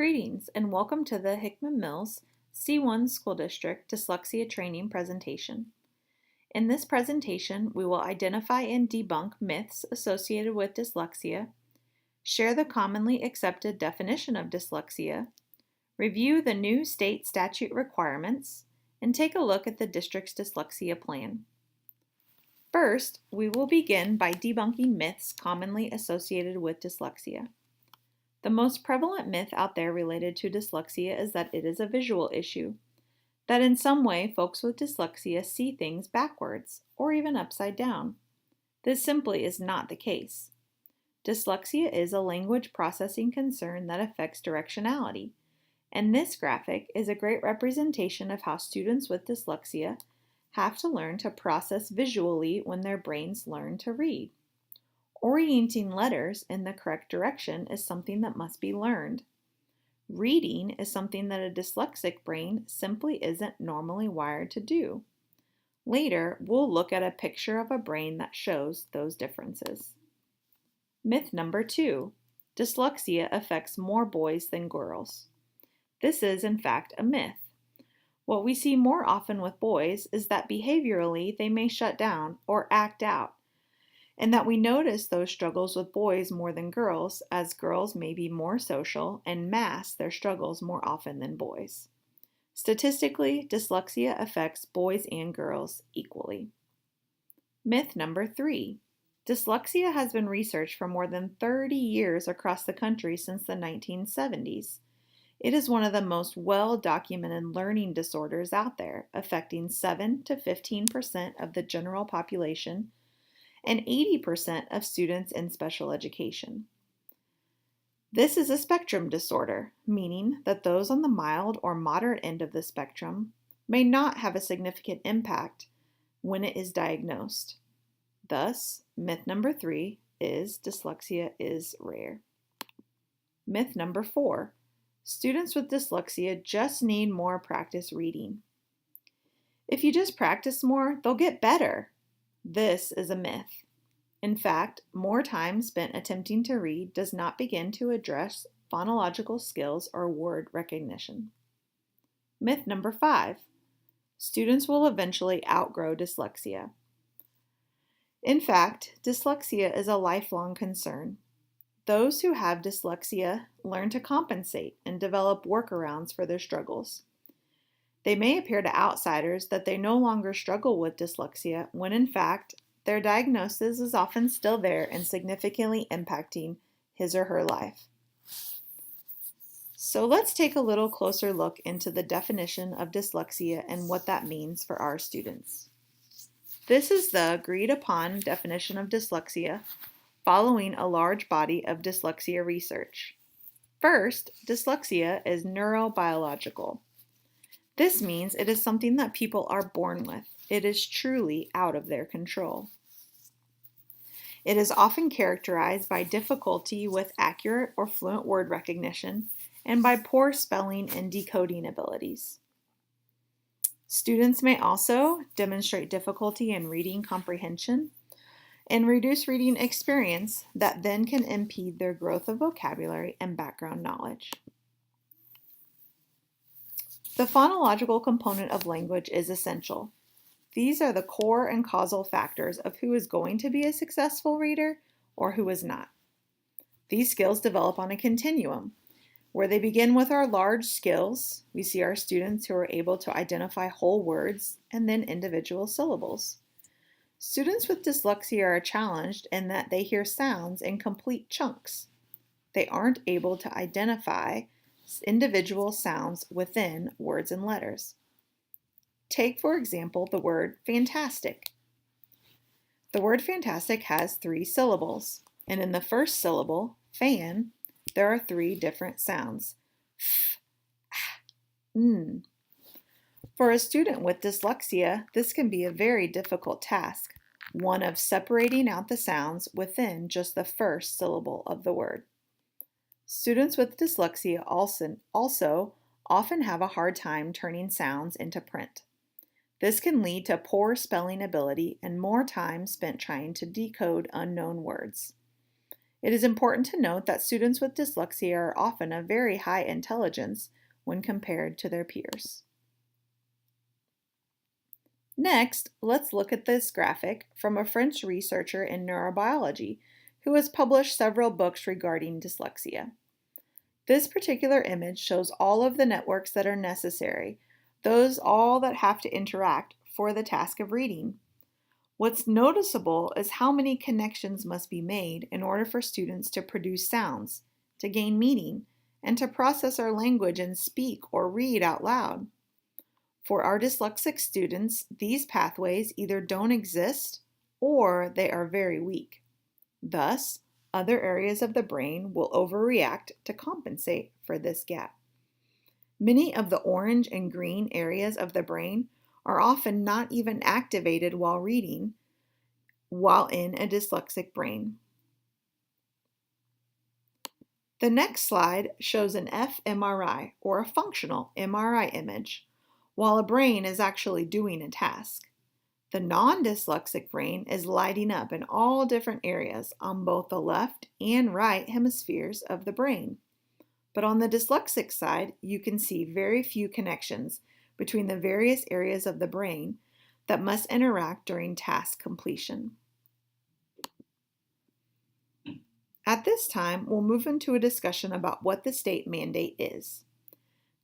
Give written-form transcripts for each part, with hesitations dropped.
Greetings and welcome to the Hickman Mills C1 School District Dyslexia Training presentation. In this presentation, we will identify and debunk myths associated with dyslexia, share the commonly accepted definition of dyslexia, review the new state statute requirements, and take a look at the district's dyslexia plan. First, we will begin by debunking myths commonly associated with dyslexia. The most prevalent myth out there related to dyslexia is that it is a visual issue, that in some way folks with dyslexia see things backwards or even upside down. This simply is not the case. Dyslexia is a language processing concern that affects directionality, and this graphic is a great representation of how students with dyslexia have to learn to process visually when their brains learn to read. Orienting letters in the correct direction is something that must be learned. Reading is something that a dyslexic brain simply isn't normally wired to do. Later, we'll look at a picture of a brain that shows those differences. Myth number 2, dyslexia affects more boys than girls. This is, in fact, a myth. What we see more often with boys is that behaviorally they may shut down or act out, and that we notice those struggles with boys more than girls, as girls may be more social and mask their struggles more often than boys. Statistically, dyslexia affects boys and girls equally. Myth number 3. Dyslexia has been researched for more than 30 years across the country since the 1970s. It is one of the most well-documented learning disorders out there, affecting 7 to 15% of the general population and 80% of students in special education. This is a spectrum disorder, meaning that those on the mild or moderate end of the spectrum may not have a significant impact when it is diagnosed. Thus, myth number 3 is dyslexia is rare. Myth number 4, students with dyslexia just need more practice reading. If you just practice more, they'll get better. This is a myth. In fact, more time spent attempting to read does not begin to address phonological skills or word recognition. Myth number 5, students will eventually outgrow dyslexia. In fact, dyslexia is a lifelong concern. Those who have dyslexia learn to compensate and develop workarounds for their struggles. They may appear to outsiders that they no longer struggle with dyslexia when in fact their diagnosis is often still there and significantly impacting his or her life. So let's take a little closer look into the definition of dyslexia and what that means for our students. This is the agreed upon definition of dyslexia following a large body of dyslexia research. First, dyslexia is neurobiological. This means it is something that people are born with. It is truly out of their control. It is often characterized by difficulty with accurate or fluent word recognition and by poor spelling and decoding abilities. Students may also demonstrate difficulty in reading comprehension and reduced reading experience that then can impede their growth of vocabulary and background knowledge. The phonological component of language is essential. These are the core and causal factors of who is going to be a successful reader or who is not. These skills develop on a continuum, where they begin with our large skills. We see our students who are able to identify whole words and then individual syllables. Students with dyslexia are challenged in that they hear sounds in complete chunks. They aren't able to identify individual sounds within words and letters. Take, for example, the word fantastic. The word fantastic has 3 syllables, and in the first syllable, fan, there are 3 different sounds. F, ah, n. For a student with dyslexia, this can be a very difficult task, one of separating out the sounds within just the first syllable of the word. Students with dyslexia also often have a hard time turning sounds into print. This can lead to poor spelling ability and more time spent trying to decode unknown words. It is important to note that students with dyslexia are often of very high intelligence when compared to their peers. Next, let's look at this graphic from a French researcher in neurobiology who has published several books regarding dyslexia. This particular image shows all of the networks that are necessary, those all that have to interact for the task of reading. What's noticeable is how many connections must be made in order for students to produce sounds, to gain meaning, and to process our language and speak or read out loud. For our dyslexic students, these pathways either don't exist or they are very weak. Thus, other areas of the brain will overreact to compensate for this gap. Many of the orange and green areas of the brain are often not even activated while reading, while in a dyslexic brain. The next slide shows an fMRI, or a functional MRI image, while a brain is actually doing a task. The non-dyslexic brain is lighting up in all different areas on both the left and right hemispheres of the brain. But on the dyslexic side, you can see very few connections between the various areas of the brain that must interact during task completion. At this time, we'll move into a discussion about what the state mandate is.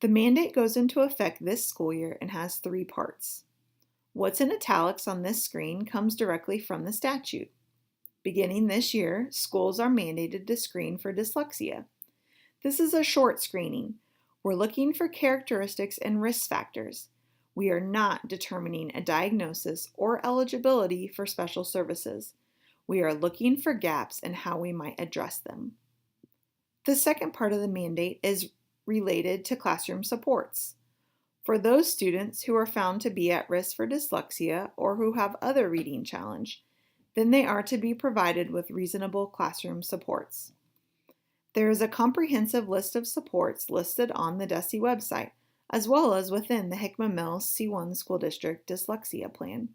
The mandate goes into effect this school year and has 3 parts. What's in italics on this screen comes directly from the statute. Beginning this year, schools are mandated to screen for dyslexia. This is a short screening. We're looking for characteristics and risk factors. We are not determining a diagnosis or eligibility for special services. We are looking for gaps in how we might address them. The second part of the mandate is related to classroom supports. For those students who are found to be at risk for dyslexia or who have other reading challenge, then they are to be provided with reasonable classroom supports. There is a comprehensive list of supports listed on the DESE website, as well as within the Hickman Mills C1 School District Dyslexia Plan.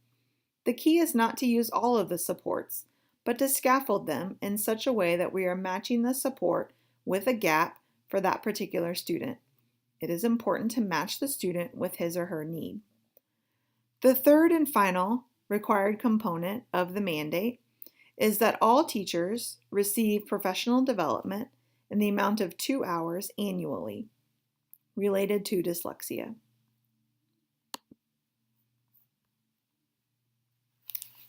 The key is not to use all of the supports, but to scaffold them in such a way that we are matching the support with a gap for that particular student. It is important to match the student with his or her need. The third and final required component of the mandate is that all teachers receive professional development in the amount of 2 hours annually related to dyslexia.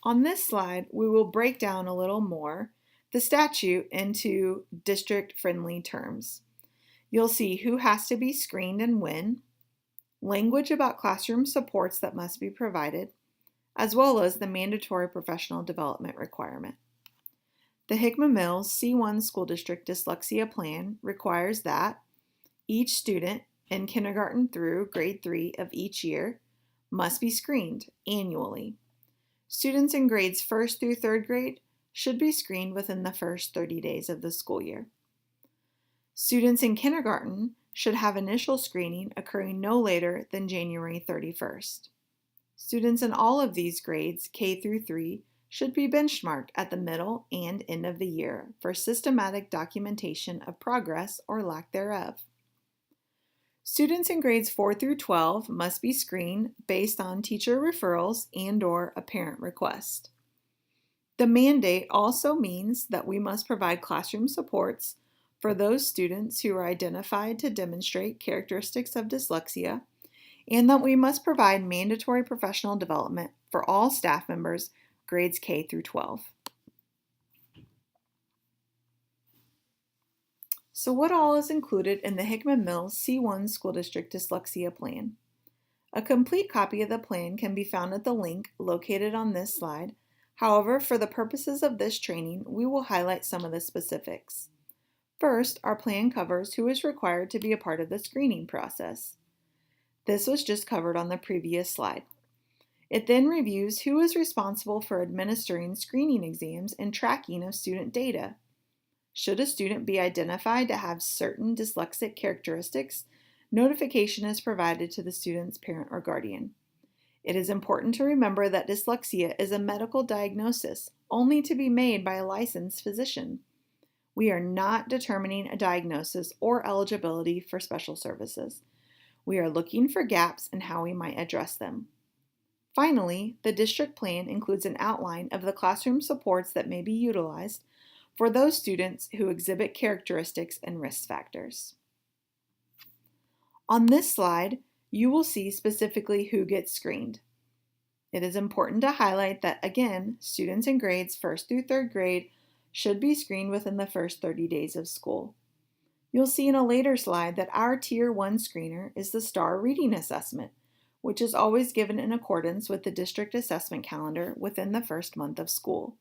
On this slide, we will break down a little more the statute into district-friendly terms. You'll see who has to be screened and when, language about classroom supports that must be provided, as well as the mandatory professional development requirement. The Hickman Mills C1 School District Dyslexia Plan requires that each student in kindergarten through grade 3 of each year must be screened annually. Students in grades 1st through 3rd grade should be screened within the first 30 days of the school year. Students in kindergarten should have initial screening occurring no later than January 31st. Students in all of these grades, K through 3, should be benchmarked at the middle and end of the year for systematic documentation of progress or lack thereof. Students in grades 4 through 12 must be screened based on teacher referrals and/or a parent request. The mandate also means that we must provide classroom supports for those students who are identified to demonstrate characteristics of dyslexia, and that we must provide mandatory professional development for all staff members grades K through 12. So what all is included in the Hickman Mills C1 School District Dyslexia Plan? A complete copy of the plan can be found at the link located on this slide. However, for the purposes of this training, we will highlight some of the specifics. First, our plan covers who is required to be a part of the screening process. This was just covered on the previous slide. It then reviews who is responsible for administering screening exams and tracking of student data. Should a student be identified to have certain dyslexic characteristics, notification is provided to the student's parent or guardian. It is important to remember that dyslexia is a medical diagnosis only to be made by a licensed physician. We are not determining a diagnosis or eligibility for special services. We are looking for gaps in how we might address them. Finally, the district plan includes an outline of the classroom supports that may be utilized for those students who exhibit characteristics and risk factors. On this slide, you will see specifically who gets screened. It is important to highlight that, again, students in grades 1st through 3rd grade should be screened within the first 30 days of school. You'll see in a later slide that our Tier 1 screener is the STAR Reading Assessment, which is always given in accordance with the district assessment calendar within the first month of school.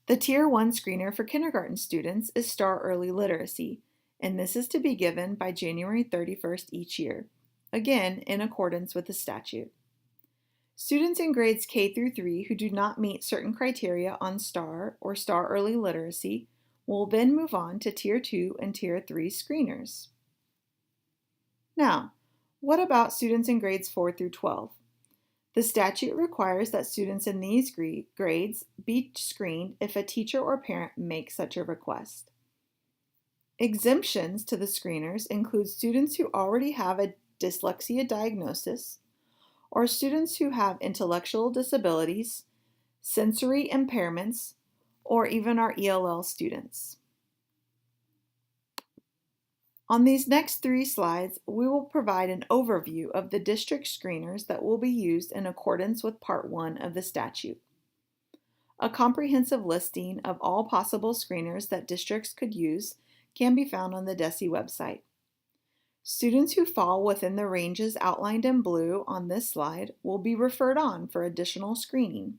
The Tier 1 screener for kindergarten students is STAR Early Literacy, and this is to be given by January 31st each year, again in accordance with the statute. Students in grades K through 3 who do not meet certain criteria on STAR or STAR Early Literacy will then move on to Tier 2 and Tier 3 screeners. Now, what about students in grades 4 through 12? The statute requires that students in these grades be screened if a teacher or parent makes such a request. Exemptions to the screeners include students who already have a dyslexia diagnosis, or students who have intellectual disabilities, sensory impairments, or even our ELL students. On these next 3 slides, we will provide an overview of the district screeners that will be used in accordance with Part 1 of the statute. A comprehensive listing of all possible screeners that districts could use can be found on the DESE website. Students who fall within the ranges outlined in blue on this slide will be referred on for additional screening.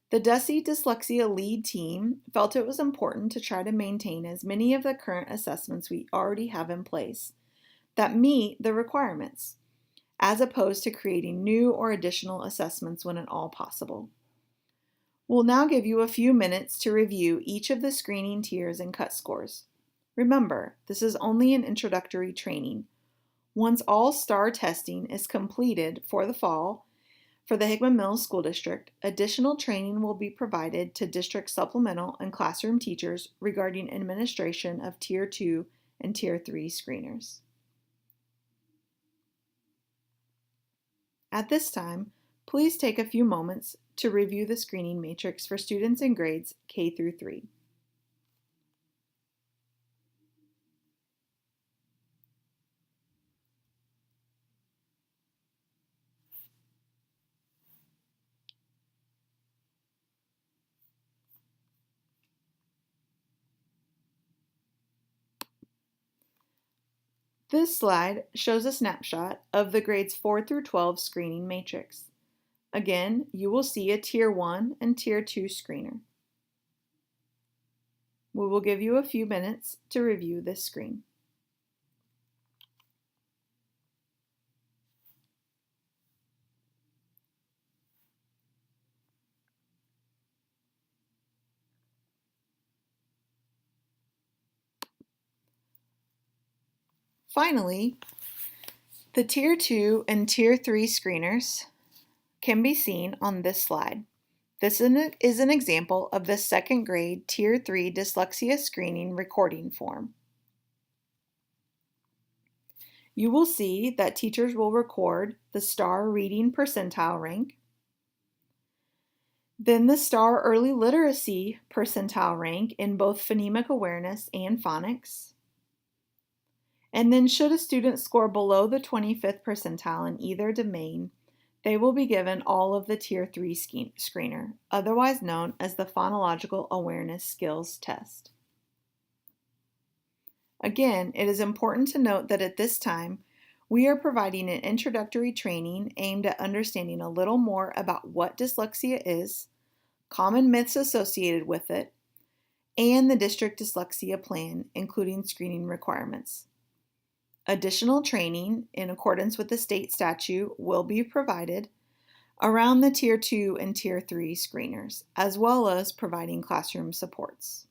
The DESE Dyslexia Lead team felt it was important to try to maintain as many of the current assessments we already have in place that meet the requirements, as opposed to creating new or additional assessments when at all possible. We'll now give you a few minutes to review each of the screening tiers and cut scores. Remember, this is only an introductory training. Once all STAR testing is completed for the fall, for the Hickman Mills School District, additional training will be provided to district supplemental and classroom teachers regarding administration of Tier 2 and Tier 3 screeners. At this time, please take a few moments to review the screening matrix for students in grades K through 3. This slide shows a snapshot of the grades 4 through 12 screening matrix. Again, you will see a Tier 1 and Tier 2 screener. We will give you a few minutes to review this screen. Finally, the Tier 2 and Tier 3 screeners can be seen on this slide. This is an example of the 2nd grade Tier 3 dyslexia screening recording form. You will see that teachers will record the STAR Reading Percentile rank, then the STAR Early Literacy Percentile rank in both phonemic awareness and phonics, and then should a student score below the 25th percentile in either domain, they will be given all of the Tier 3 screener, otherwise known as the Phonological Awareness Skills Test. Again, it is important to note that at this time, we are providing an introductory training aimed at understanding a little more about what dyslexia is, common myths associated with it, and the district dyslexia plan, including screening requirements. Additional training, in accordance with the state statute, will be provided around the Tier 2 and Tier 3 screeners, as well as providing classroom supports.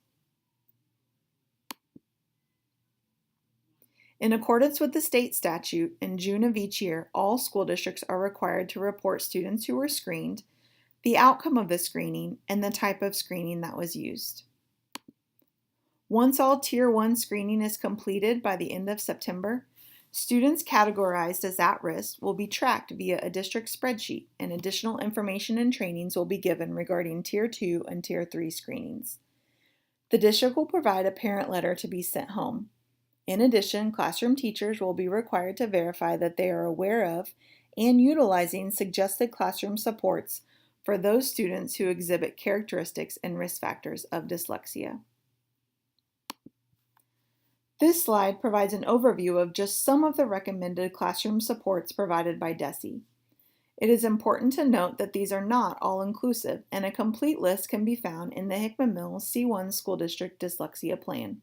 In accordance with the state statute, in June of each year, all school districts are required to report students who were screened, the outcome of the screening, and the type of screening that was used. Once all Tier 1 screening is completed by the end of September, students categorized as at risk will be tracked via a district spreadsheet, and additional information and trainings will be given regarding Tier 2 and Tier 3 screenings. The district will provide a parent letter to be sent home. In addition, classroom teachers will be required to verify that they are aware of and utilizing suggested classroom supports for those students who exhibit characteristics and risk factors of dyslexia. This slide provides an overview of just some of the recommended classroom supports provided by DESE. It is important to note that these are not all-inclusive, and a complete list can be found in the Hickman Mills C1 School District Dyslexia Plan.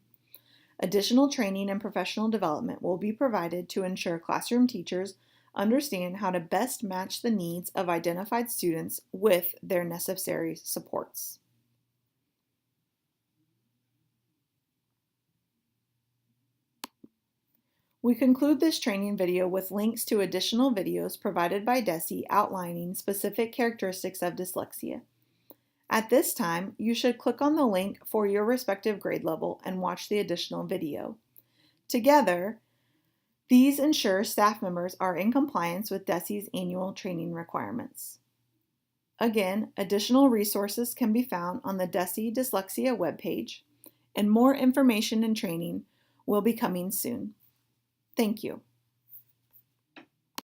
Additional training and professional development will be provided to ensure classroom teachers understand how to best match the needs of identified students with their necessary supports. We conclude this training video with links to additional videos provided by DESE outlining specific characteristics of dyslexia. At this time, you should click on the link for your respective grade level and watch the additional video. Together, these ensure staff members are in compliance with DESE's annual training requirements. Again, additional resources can be found on the DESE Dyslexia webpage, and more information and training will be coming soon. Thank you.